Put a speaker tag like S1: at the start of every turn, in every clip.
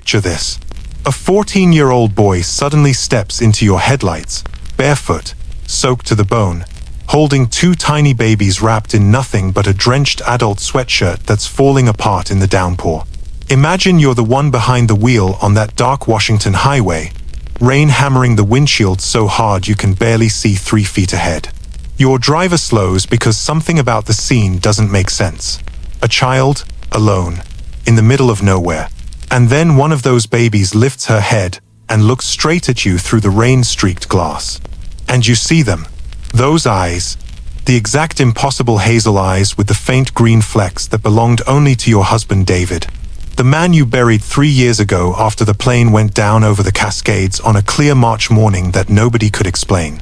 S1: Picture this. A 14-year-old boy suddenly steps into your headlights, barefoot, soaked to the bone, holding two tiny babies wrapped in nothing but a drenched adult sweatshirt that's falling apart in the downpour. Imagine you're the one behind the wheel on that dark Washington highway, rain hammering the windshield so hard you can barely see 3 feet ahead. Your driver slows because something about the scene doesn't make sense. A child, alone, in the middle of nowhere. And then one of those babies lifts her head and looks straight at you through the rain-streaked glass. And you see them. Those eyes. The exact impossible hazel eyes with the faint green flecks that belonged only to your husband David. The man you buried 3 years ago after the plane went down over the Cascades on a clear March morning that nobody could explain.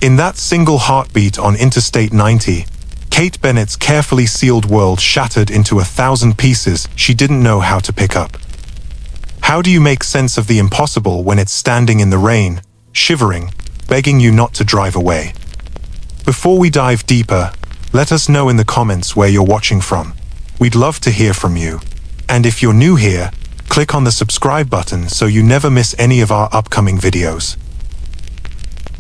S1: In that single heartbeat on Interstate 90, Kate Bennett's carefully sealed world shattered into 1,000 pieces she didn't know how to pick up. How do you make sense of the impossible when it's standing in the rain, shivering, begging you not to drive away? Before we dive deeper, let us know in the comments where you're watching from. We'd love to hear from you. And if you're new here, click on the subscribe button so you never miss any of our upcoming videos.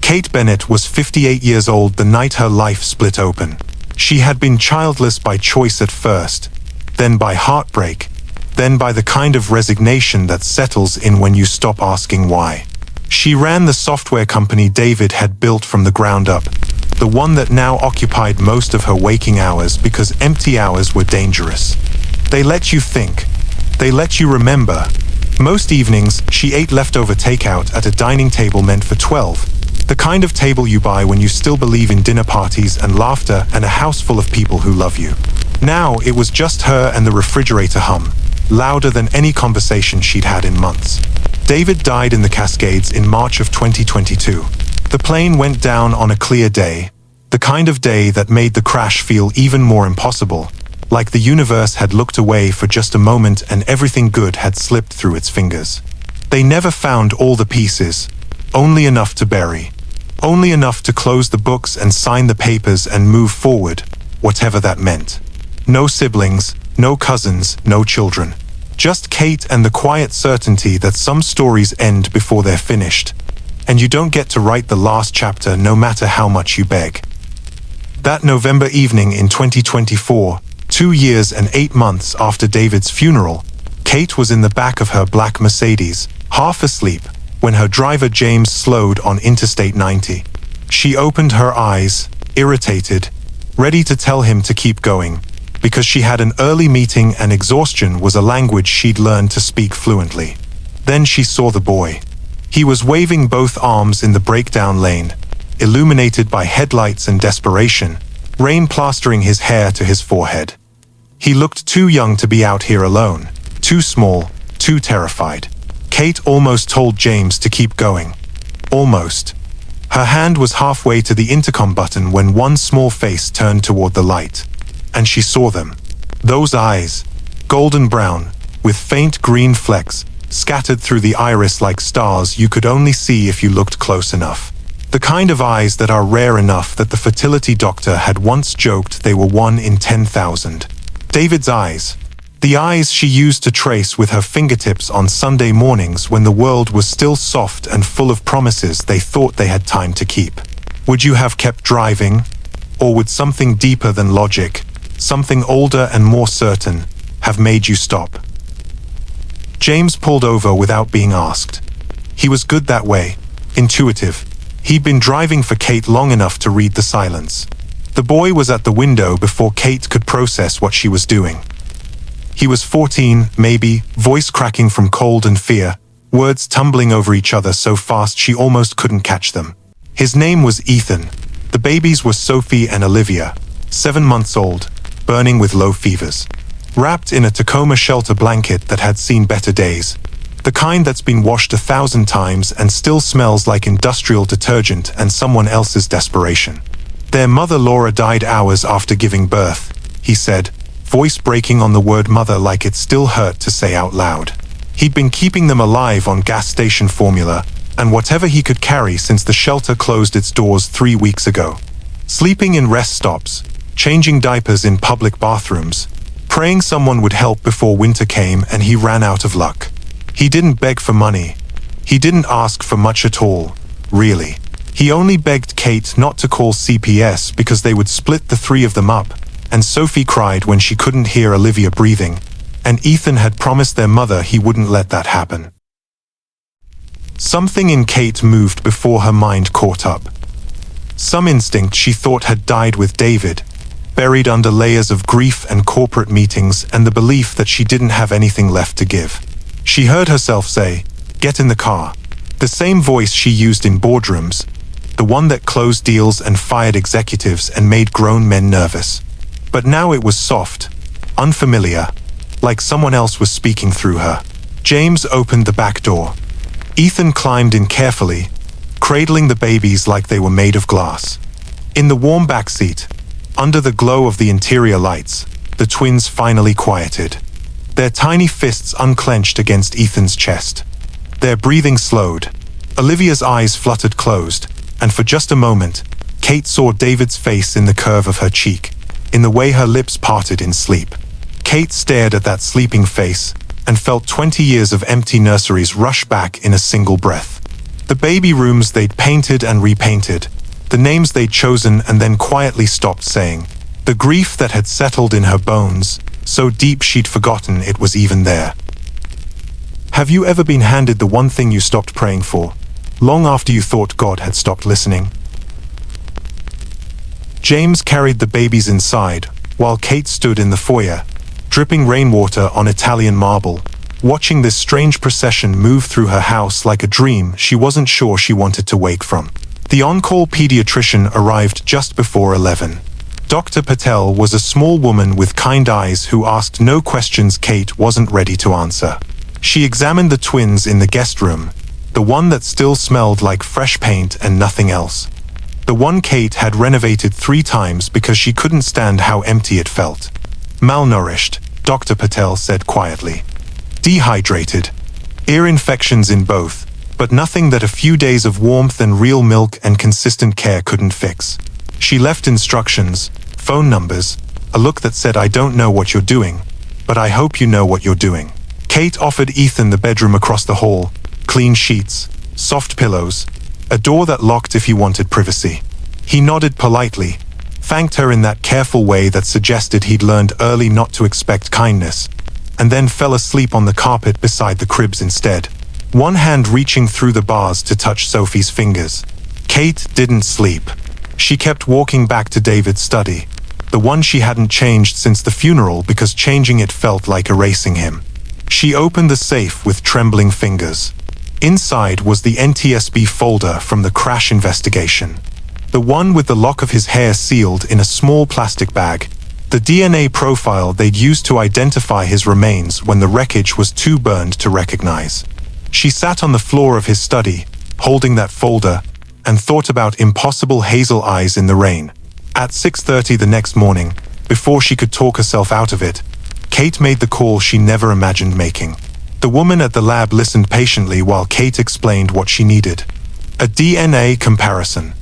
S1: Kate Bennett was 58 years old the night her life split open. She had been childless by choice at first, then by heartbreak, then by the kind of resignation that settles in when you stop asking why. She ran the software company David had built from the ground up, the one that now occupied most of her waking hours because empty hours were dangerous. They let you think. They let you remember. Most evenings, she ate leftover takeout at a dining table meant for 12, the kind of table you buy when you still believe in dinner parties and laughter and a house full of people who love you. Now it was just her and the refrigerator hum, louder than any conversation she'd had in months. David died in the Cascades in March of 2022. The plane went down on a clear day, the kind of day that made the crash feel even more impossible, like the universe had looked away for just a moment and everything good had slipped through its fingers. They never found all the pieces, only enough to bury, only enough to close the books and sign the papers and move forward, whatever that meant. No siblings, no cousins, no children. Just Kate and the quiet certainty that some stories end before they're finished, and you don't get to write the last chapter no matter how much you beg. That November evening in 2024, 2 years and 8 months after David's funeral, Kate was in the back of her black Mercedes, half asleep, when her driver James slowed on Interstate 90. She opened her eyes, irritated, ready to tell him to keep going, because she had an early meeting and exhaustion was a language she'd learned to speak fluently. Then she saw the boy. He was waving both arms in the breakdown lane, illuminated by headlights and desperation, rain plastering his hair to his forehead. He looked too young to be out here alone, too small, too terrified. Kate almost told James to keep going. Almost. Her hand was halfway to the intercom button when one small face turned toward the light. And she saw them. Those eyes, golden brown, with faint green flecks, scattered through the iris like stars you could only see if you looked close enough. The kind of eyes that are rare enough that the fertility doctor had once joked they were 1 in 10,000. David's eyes. The eyes she used to trace with her fingertips on Sunday mornings when the world was still soft and full of promises they thought they had time to keep. Would you have kept driving? Or would something deeper than logic, something older and more certain, have made you stop? James pulled over without being asked. He was good that way, intuitive. He'd been driving for Kate long enough to read the silence. The boy was at the window before Kate could process what she was doing. He was 14, maybe, voice cracking from cold and fear, words tumbling over each other so fast she almost couldn't catch them. His name was Ethan. The babies were Sophie and Olivia, 7 months old, burning with low fevers. Wrapped in a Tacoma shelter blanket that had seen better days. The kind that's been washed 1,000 times and still smells like industrial detergent and someone else's desperation. Their mother Laura died hours after giving birth, he said, voice breaking on the word mother like it still hurt to say out loud. He'd been keeping them alive on gas station formula and whatever he could carry since the shelter closed its doors 3 weeks ago. Sleeping in rest stops, changing diapers in public bathrooms, praying someone would help before winter came and he ran out of luck. He didn't beg for money. He didn't ask for much at all, really. He only begged Kate not to call CPS because they would split the three of them up, and Sophie cried when she couldn't hear Olivia breathing, and Ethan had promised their mother he wouldn't let that happen. Something in Kate moved before her mind caught up. Some instinct she thought had died with David, buried under layers of grief and corporate meetings and the belief that she didn't have anything left to give. She heard herself say, "Get in the car." The same voice she used in boardrooms, the one that closed deals and fired executives and made grown men nervous. But now it was soft, unfamiliar, like someone else was speaking through her. James opened the back door. Ethan climbed in carefully, cradling the babies like they were made of glass. In the warm backseat, under the glow of the interior lights, the twins finally quieted. Their tiny fists unclenched against Ethan's chest. Their breathing slowed. Olivia's eyes fluttered closed, and for just a moment, Kate saw David's face in the curve of her cheek, in the way her lips parted in sleep. Kate stared at that sleeping face and felt 20 years of empty nurseries rush back in a single breath. The baby rooms they'd painted and repainted, the names they'd chosen and then quietly stopped saying, the grief that had settled in her bones, so deep she'd forgotten it was even there. Have you ever been handed the one thing you stopped praying for, long after you thought God had stopped listening? James carried the babies inside, while Kate stood in the foyer, dripping rainwater on Italian marble, watching this strange procession move through her house like a dream she wasn't sure she wanted to wake from. The on-call pediatrician arrived just before 11. Dr. Patel was a small woman with kind eyes who asked no questions Kate wasn't ready to answer. She examined the twins in the guest room, the one that still smelled like fresh paint and nothing else. The one Kate had renovated 3 times because she couldn't stand how empty it felt. Malnourished, Dr. Patel said quietly. Dehydrated. Ear infections in both, but nothing that a few days of warmth and real milk and consistent care couldn't fix. She left instructions, phone numbers, a look that said, "I don't know what you're doing, but I hope you know what you're doing." Kate offered Ethan the bedroom across the hall, clean sheets, soft pillows, a door that locked if he wanted privacy. He nodded politely, thanked her in that careful way that suggested he'd learned early not to expect kindness, and then fell asleep on the carpet beside the cribs instead, one hand reaching through the bars to touch Sophie's fingers. Kate didn't sleep. She kept walking back to David's study, the one she hadn't changed since the funeral because changing it felt like erasing him. She opened the safe with trembling fingers. Inside was the NTSB folder from the crash investigation. The one with the lock of his hair sealed in a small plastic bag. The DNA profile they'd used to identify his remains when the wreckage was too burned to recognize. She sat on the floor of his study, holding that folder, and thought about impossible hazel eyes in the rain. At 6:30 the next morning, before she could talk herself out of it, Kate made the call she never imagined making. The woman at the lab listened patiently while Kate explained what she needed. A DNA comparison.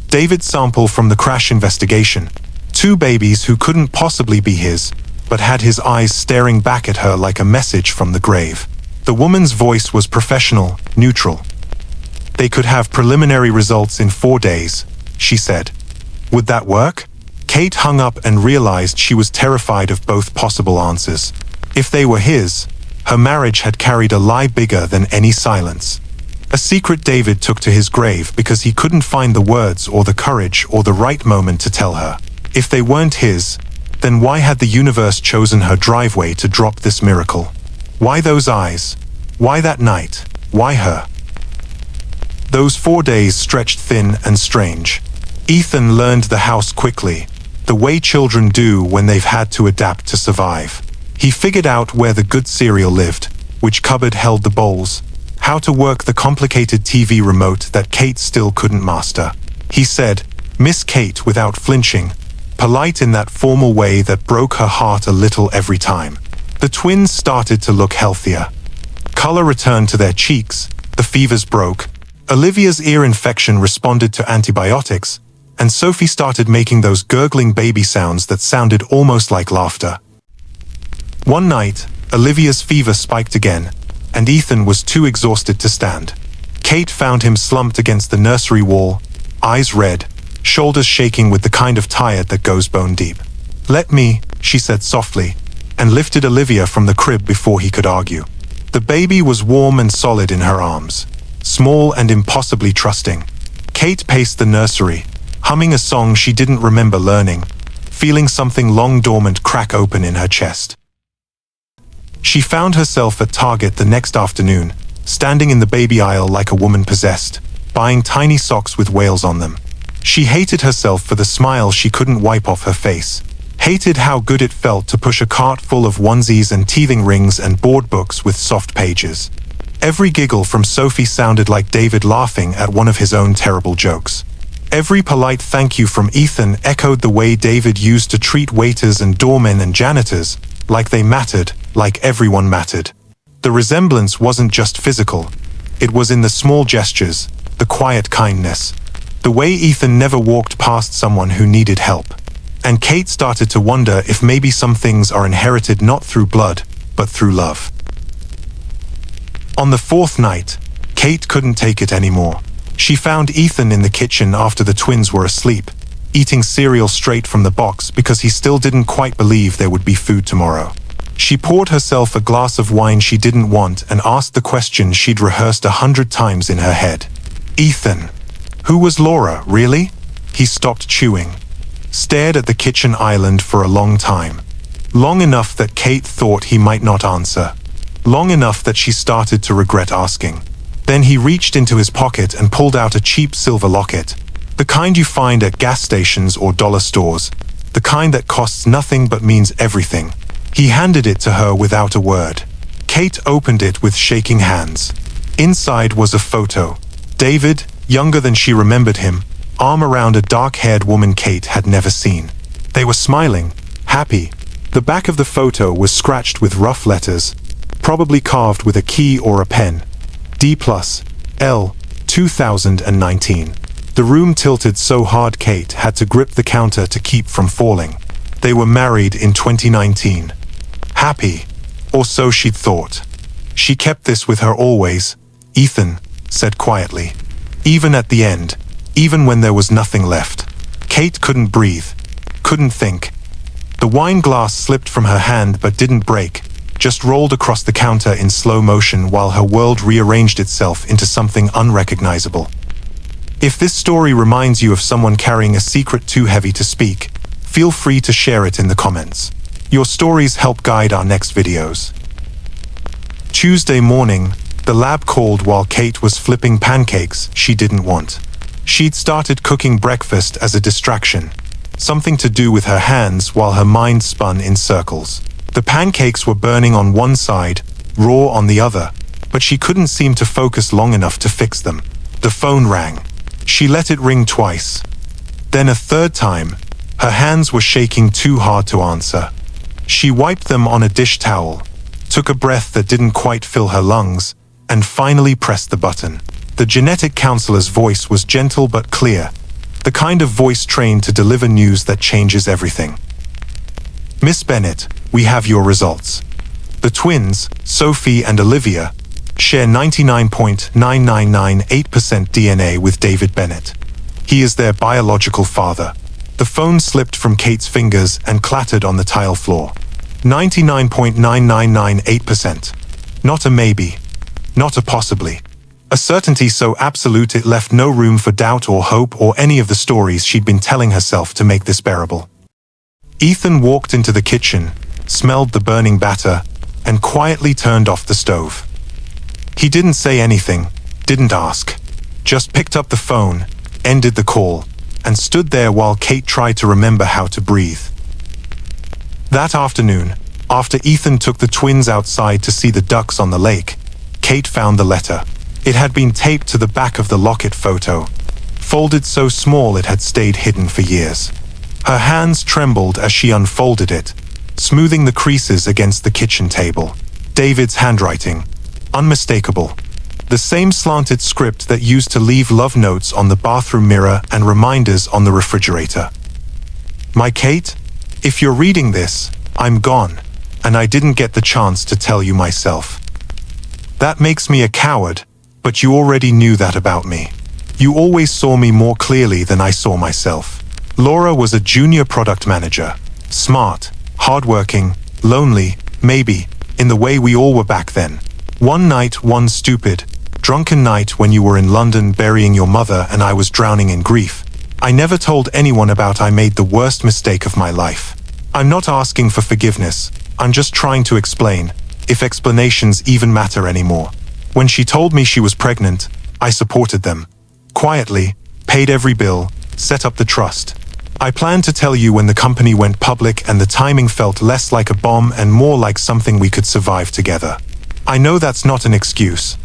S1: David's sample from the crash investigation. 2 babies who couldn't possibly be his, but had his eyes staring back at her like a message from the grave. The woman's voice was professional, neutral. They could have preliminary results in 4 days, she said. Would that work? Kate hung up and realized she was terrified of both possible answers. If they were his, her marriage had carried a lie bigger than any silence. A secret David took to his grave because he couldn't find the words or the courage or the right moment to tell her. If they weren't his, then why had the universe chosen her driveway to drop this miracle? Why those eyes? Why that night? Why her? Those 4 days stretched thin and strange. Ethan learned the house quickly, the way children do when they've had to adapt to survive. He figured out where the good cereal lived, which cupboard held the bowls, how to work the complicated TV remote that Kate still couldn't master. He said, "Miss Kate," without flinching, polite in that formal way that broke her heart a little every time. The twins started to look healthier. Color returned to their cheeks, the fevers broke, Olivia's ear infection responded to antibiotics, and Sophie started making those gurgling baby sounds that sounded almost like laughter. One night, Olivia's fever spiked again, and Ethan was too exhausted to stand. Kate found him slumped against the nursery wall, eyes red, shoulders shaking with the kind of tired that goes bone deep. "Let me," she said softly, and lifted Olivia from the crib before he could argue. The baby was warm and solid in her arms, small and impossibly trusting. Kate paced the nursery, humming a song she didn't remember learning, feeling something long dormant crack open in her chest. She found herself at Target the next afternoon, standing in the baby aisle like a woman possessed, buying tiny socks with whales on them. She hated herself for the smile she couldn't wipe off her face, hated how good it felt to push a cart full of onesies and teething rings and board books with soft pages. Every giggle from Sophie sounded like David laughing at one of his own terrible jokes. Every polite thank you from Ethan echoed the way David used to treat waiters and doormen and janitors, like they mattered, like everyone mattered. The resemblance wasn't just physical. It was in the small gestures, the quiet kindness, the way Ethan never walked past someone who needed help. And Kate started to wonder if maybe some things are inherited not through blood, but through love. On the fourth night, Kate couldn't take it anymore. She found Ethan in the kitchen after the twins were asleep, eating cereal straight from the box because he still didn't quite believe there would be food tomorrow. She poured herself a glass of wine she didn't want and asked the question she'd rehearsed 100 times in her head. "Ethan, who was Laura, really?" He stopped chewing, stared at the kitchen island for a long time. Long enough that Kate thought he might not answer. Long enough that she started to regret asking. Then he reached into his pocket and pulled out a cheap silver locket. The kind you find at gas stations or dollar stores. The kind that costs nothing but means everything. He handed it to her without a word. Kate opened it with shaking hands. Inside was a photo. David, younger than she remembered him, arm around a dark-haired woman Kate had never seen. They were smiling, happy. The back of the photo was scratched with rough letters, probably carved with a key or a pen. D+L 2019. The room tilted so hard Kate had to grip the counter to keep from falling. They were married in 2019. Happy, or so she'd thought. She kept this with her always, Ethan said quietly. Even at the end, even when there was nothing left. Kate couldn't breathe, couldn't think. The wine glass slipped from her hand but didn't break, just rolled across the counter in slow motion while her world rearranged itself into something unrecognizable. If this story reminds you of someone carrying a secret too heavy to speak, feel free to share it in the comments. Your stories help guide our next videos. Tuesday morning, the lab called while Kate was flipping pancakes she didn't want. She'd started cooking breakfast as a distraction, something to do with her hands while her mind spun in circles. The pancakes were burning on one side, raw on the other, but she couldn't seem to focus long enough to fix them. The phone rang. She let it ring twice. Then a third time. Her hands were shaking too hard to answer. She wiped them on a dish towel, took a breath that didn't quite fill her lungs, and finally pressed the button. The genetic counselor's voice was gentle but clear, the kind of voice trained to deliver news that changes everything. "Miss Bennett, we have your results. The twins, Sophie and Olivia, share 99.9998% DNA with David Bennett. He is their biological father." The phone slipped from Kate's fingers and clattered on the tile floor. 99.9998%. Not a maybe. Not a possibly. A certainty so absolute it left no room for doubt or hope or any of the stories she'd been telling herself to make this bearable. Ethan walked into the kitchen, smelled the burning batter, and quietly turned off the stove. He didn't say anything, didn't ask, just picked up the phone, ended the call, and stood there while Kate tried to remember how to breathe. That afternoon, after Ethan took the twins outside to see the ducks on the lake, Kate found the letter. It had been taped to the back of the locket photo, folded so small it had stayed hidden for years. Her hands trembled as she unfolded it, smoothing the creases against the kitchen table. David's handwriting, unmistakable. The same slanted script that used to leave love notes on the bathroom mirror and reminders on the refrigerator. "My Kate, if you're reading this, I'm gone, and I didn't get the chance to tell you myself. That makes me a coward, but you already knew that about me. You always saw me more clearly than I saw myself. Laura was a junior product manager. Smart, hardworking, lonely, maybe, in the way we all were back then. One night, one stupid, drunken night when you were in London burying your mother and I was drowning in grief. I never told anyone about I made the worst mistake of my life. I'm not asking for forgiveness, I'm just trying to explain, if explanations even matter anymore. When she told me she was pregnant, I supported them. Quietly, paid every bill, set up the trust. I planned to tell you when the company went public and the timing felt less like a bomb and more like something we could survive together. I know that's not an excuse.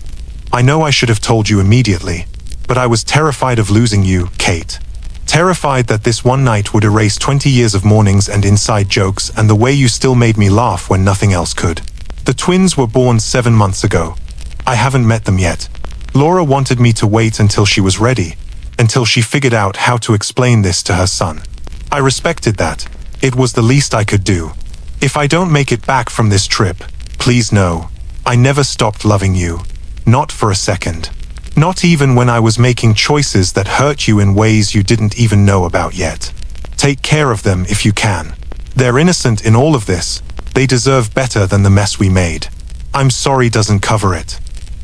S1: I know I should have told you immediately, but I was terrified of losing you, Kate. Terrified that this one night would erase 20 years of mornings and inside jokes and the way you still made me laugh when nothing else could. The twins were born 7 months ago. I haven't met them yet. Laura wanted me to wait until she was ready, until she figured out how to explain this to her son. I respected that. It was the least I could do. If I don't make it back from this trip, please know, I never stopped loving you. Not for a second. Not even when I was making choices that hurt you in ways you didn't even know about yet. Take care of them if you can. They're innocent in all of this. They deserve better than the mess we made. I'm sorry doesn't cover it.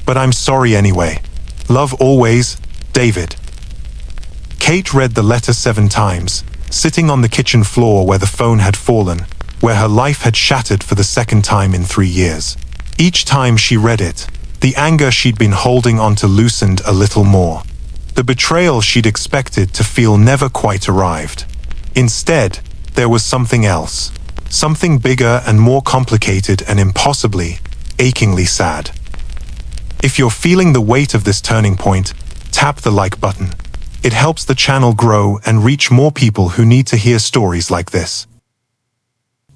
S1: But I'm sorry anyway. Love always, David. Kate read the letter 7 times, sitting on the kitchen floor where the phone had fallen, where her life had shattered for the second time in 3 years. Each time she read it, the anger she'd been holding on to loosened a little more. The betrayal she'd expected to feel never quite arrived. Instead, there was something else. Something bigger and more complicated and impossibly, achingly sad. If you're feeling the weight of this turning point, tap the like button. It helps the channel grow and reach more people who need to hear stories like this.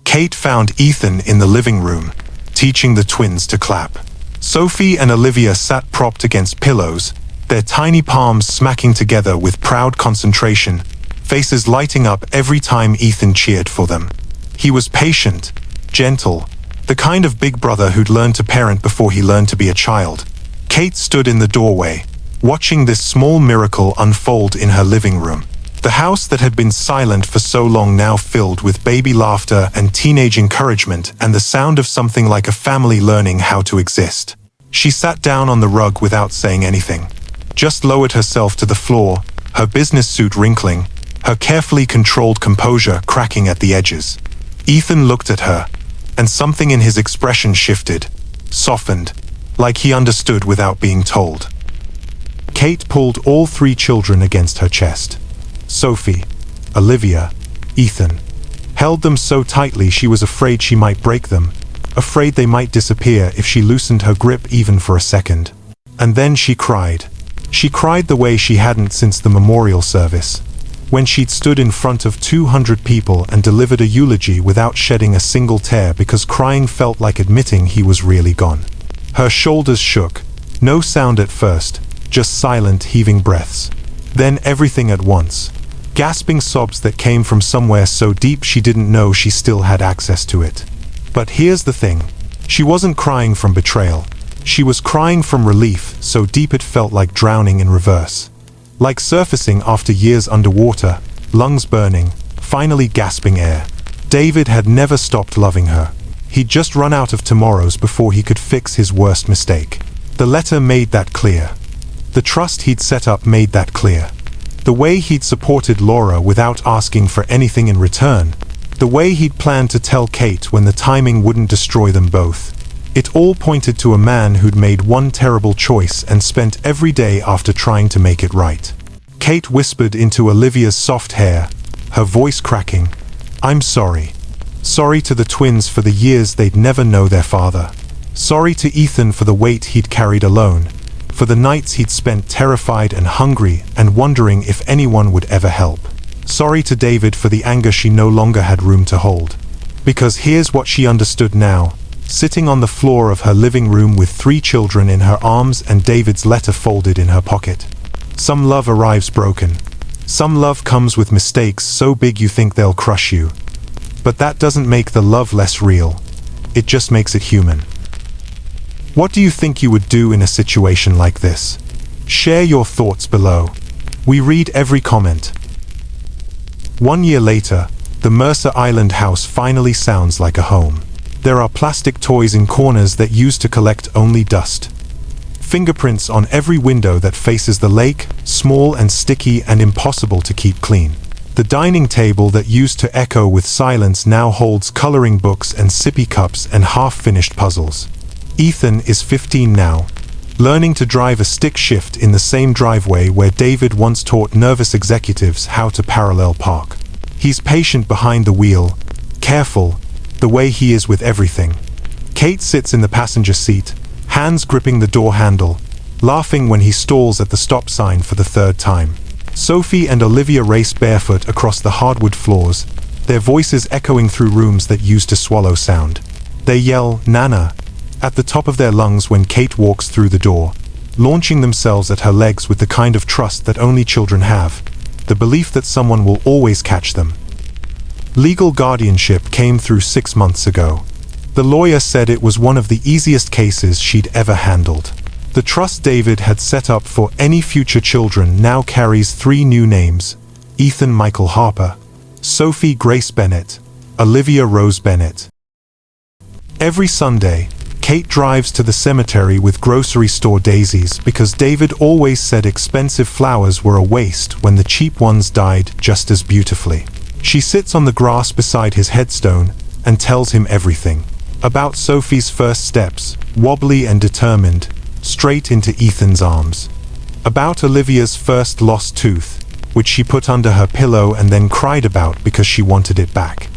S1: Kate found Ethan in the living room, teaching the twins to clap. Sophie and Olivia sat propped against pillows, their tiny palms smacking together with proud concentration, faces lighting up every time Ethan cheered for them. He was patient, gentle, the kind of big brother who'd learned to parent before he learned to be a child. Kate stood in the doorway, watching this small miracle unfold in her living room. The house that had been silent for so long now filled with baby laughter and teenage encouragement and the sound of something like a family learning how to exist. She sat down on the rug without saying anything, just lowered herself to the floor, her business suit wrinkling, her carefully controlled composure cracking at the edges. Ethan looked at her, and something in his expression shifted, softened, like he understood without being told. Kate pulled all 3 children against her chest. Sophie, Olivia, Ethan. Held them so tightly she was afraid she might break them, afraid they might disappear if she loosened her grip even for a second. And then she cried. She cried the way she hadn't since the memorial service, when she'd stood in front of 200 people and delivered a eulogy without shedding a single tear because crying felt like admitting he was really gone. Her shoulders shook, no sound at first, just silent, heaving breaths. Then everything at once. Gasping sobs that came from somewhere so deep she didn't know she still had access to it. But here's the thing. She wasn't crying from betrayal. She was crying from relief, so deep it felt like drowning in reverse. Like surfacing after years underwater, lungs burning, finally gasping air. David had never stopped loving her. He'd just run out of tomorrows before he could fix his worst mistake. The letter made that clear. The trust he'd set up made that clear. The way he'd supported Laura without asking for anything in return. The way he'd planned to tell Kate when the timing wouldn't destroy them both. It all pointed to a man who'd made one terrible choice and spent every day after trying to make it right. Kate whispered into Olivia's soft hair, her voice cracking, "I'm sorry. Sorry to the twins for the years they'd never know their father. Sorry to Ethan for the weight he'd carried alone. For the nights he'd spent terrified and hungry and wondering if anyone would ever help. Sorry to David for the anger she no longer had room to hold." Because here's what she understood now, sitting on the floor of her living room with 3 children in her arms and David's letter folded in her pocket. Some love arrives broken. Some love comes with mistakes so big you think they'll crush you. But that doesn't make the love less real. It just makes it human. What do you think you would do in a situation like this? Share your thoughts below. We read every comment. 1 year later, the Mercer Island house finally sounds like a home. There are plastic toys in corners that used to collect only dust. Fingerprints on every window that faces the lake, small and sticky and impossible to keep clean. The dining table that used to echo with silence now holds coloring books and sippy cups and half-finished puzzles. Ethan is 15 now, learning to drive a stick shift in the same driveway where David once taught nervous executives how to parallel park. He's patient behind the wheel, careful, the way he is with everything. Kate sits in the passenger seat, hands gripping the door handle, laughing when he stalls at the stop sign for the third time. Sophie and Olivia race barefoot across the hardwood floors, their voices echoing through rooms that used to swallow sound. They yell, "Nana," at the top of their lungs when Kate walks through the door, launching themselves at her legs with the kind of trust that only children have, the belief that someone will always catch them. Legal guardianship came through 6 months ago. The lawyer said it was one of the easiest cases she'd ever handled. The trust David had set up for any future children now carries 3 new names: Ethan Michael Harper, Sophie Grace Bennett, Olivia Rose Bennett. Every Sunday, Kate drives to the cemetery with grocery store daisies because David always said expensive flowers were a waste when the cheap ones died just as beautifully. She sits on the grass beside his headstone and tells him everything. About Sophie's first steps, wobbly and determined, straight into Ethan's arms. About Olivia's first lost tooth, which she put under her pillow and then cried about because she wanted it back.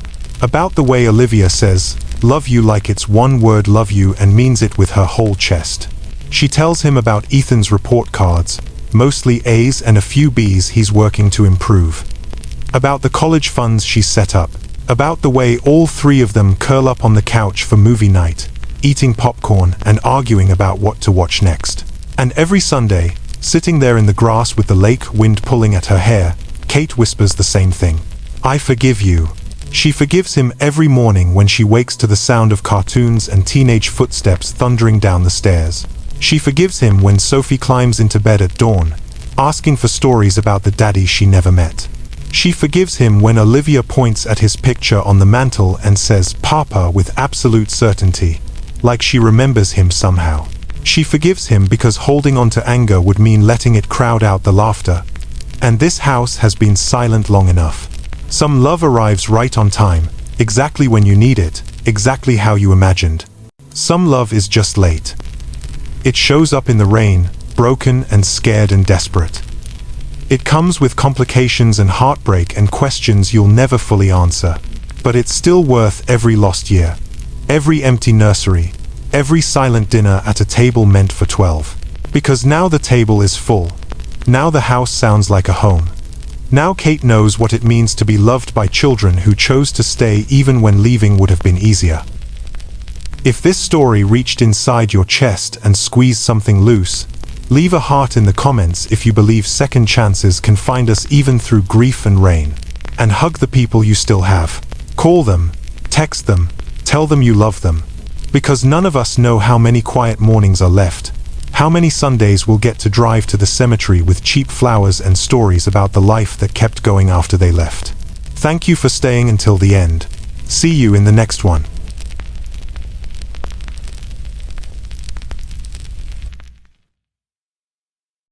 S1: About the way Olivia says, "Love you," like it's one word, love you, and means it with her whole chest. She tells him about Ethan's report cards, mostly A's and a few B's he's working to improve. About the college funds she's set up. About the way all 3 of them curl up on the couch for movie night, eating popcorn and arguing about what to watch next. And every Sunday, sitting there in the grass with the lake wind pulling at her hair, Kate whispers the same thing. "I forgive you." She forgives him every morning when she wakes to the sound of cartoons and teenage footsteps thundering down the stairs. She forgives him when Sophie climbs into bed at dawn, asking for stories about the daddy she never met. She forgives him when Olivia points at his picture on the mantle and says "Papa" with absolute certainty, like she remembers him somehow. She forgives him because holding on to anger would mean letting it crowd out the laughter. And this house has been silent long enough. Some love arrives right on time, exactly when you need it, exactly how you imagined. Some love is just late. It shows up in the rain, broken and scared and desperate. It comes with complications and heartbreak and questions you'll never fully answer. But it's still worth every lost year, every empty nursery, every silent dinner at a table meant for 12. Because now the table is full. Now the house sounds like a home. Now Kate knows what it means to be loved by children who chose to stay even when leaving would have been easier. If this story reached inside your chest and squeezed something loose, leave a heart in the comments if you believe second chances can find us even through grief and rain. And hug the people you still have. Call them, text them, tell them you love them. Because none of us know how many quiet mornings are left. How many Sundays we'll get to drive to the cemetery with cheap flowers and stories about the life that kept going after they left. Thank you for staying until the end. See you in the next one.